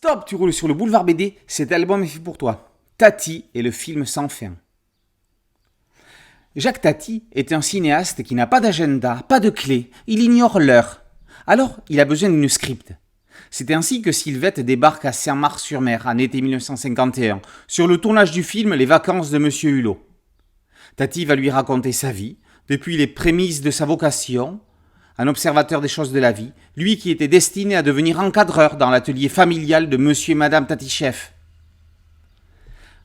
Stop, tu roules sur le boulevard BD, cet album est fait pour toi. Tati et le film sans fin. Jacques Tati est un cinéaste qui n'a pas d'agenda, pas de clé, il ignore l'heure. Alors, il a besoin d'une script. C'est ainsi que Sylvette débarque à Saint-Marc-sur-Mer en été 1951, sur le tournage du film Les vacances de Monsieur Hulot. Tati va lui raconter sa vie, depuis les prémices de sa vocation, un observateur des choses de la vie, lui qui était destiné à devenir encadreur dans l'atelier familial de Monsieur et Madame Tati-Chef.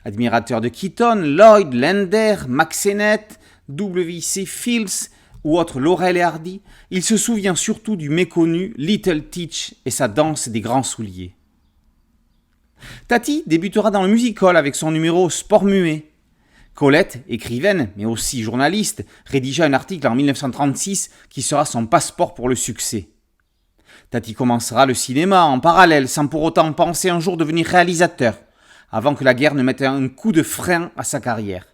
Admirateur de Keaton, Lloyd, Lender, Mack Sennett, W.C. Fields ou autres Laurel et Hardy, il se souvient surtout du méconnu Little Teach et sa danse des grands souliers. Tati débutera dans le musical avec son numéro Sport muet. Colette, écrivaine, mais aussi journaliste, rédigea un article en 1936 qui sera son passeport pour le succès. Tati commencera le cinéma en parallèle sans pour autant penser un jour devenir réalisateur, avant que la guerre ne mette un coup de frein à sa carrière.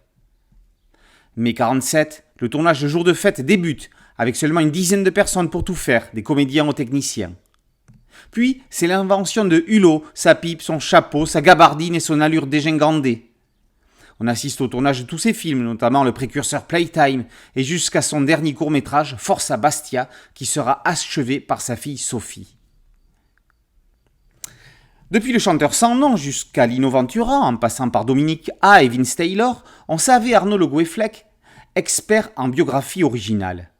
Mai 47, le tournage de Jour de fête débute, avec seulement une dizaine de personnes pour tout faire, des comédiens aux techniciens. Puis, c'est l'invention de Hulot, sa pipe, son chapeau, sa gabardine et son allure dégingandée. On assiste au tournage de tous ses films, notamment le précurseur Playtime, et jusqu'à son dernier court-métrage, Force à Bastia, qui sera achevé par sa fille Sophie. Depuis le chanteur sans nom jusqu'à Lino Ventura, en passant par Dominique A et Vince Taylor, on savait Arnaud Le Gouefflec, expert en biographie originale.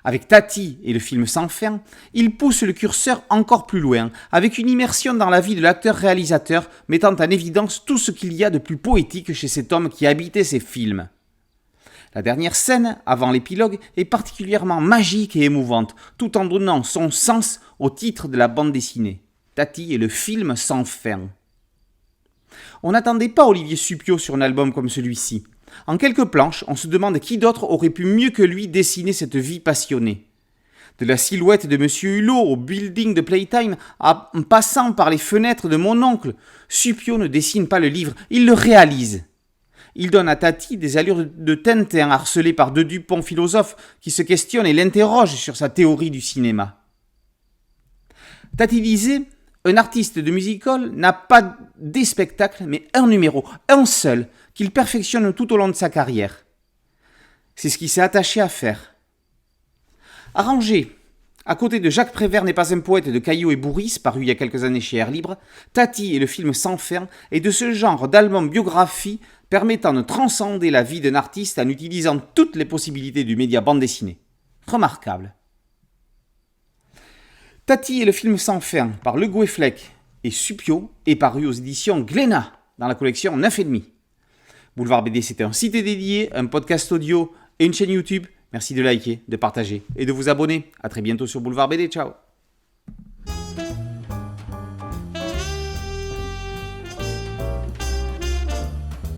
Avec Tati et le film sans fin, il pousse le curseur encore plus loin, avec une immersion dans la vie de l'acteur-réalisateur mettant en évidence tout ce qu'il y a de plus poétique chez cet homme qui habitait ses films. La dernière scène, avant l'épilogue, est particulièrement magique et émouvante, tout en donnant son sens au titre de la bande dessinée. Tati et le film sans fin. On n'attendait pas Olivier Supiot sur un album comme celui-ci. En quelques planches, on se demande qui d'autre aurait pu mieux que lui dessiner cette vie passionnée. De la silhouette de Monsieur Hulot au building de Playtime, en passant par les fenêtres de mon oncle, Supiot ne dessine pas le livre, il le réalise. Il donne à Tati des allures de Tintin harcelé par deux Dupont philosophes qui se questionnent et l'interrogent sur sa théorie du cinéma. Tati disait « Un artiste de musical n'a pas des spectacles, mais un numéro, un seul, qu'il perfectionne tout au long de sa carrière. » C'est ce qu'il s'est attaché à faire. Arrangé, à côté de Jacques Prévert n'est pas un poète de Caillot et Bourris, paru il y a quelques années chez Air Libre, Tati et le film sans fin est de ce genre d'album biographie permettant de transcender la vie d'un artiste en utilisant toutes les possibilités du média bande dessinée. Remarquable. Tati et le film sans fin par Le Gouefflec et Supiot est paru aux éditions Glénat dans la collection 9,5. Boulevard BD, c'était un site dédié, un podcast audio et une chaîne YouTube. Merci de liker, de partager et de vous abonner. À très bientôt sur Boulevard BD. Ciao.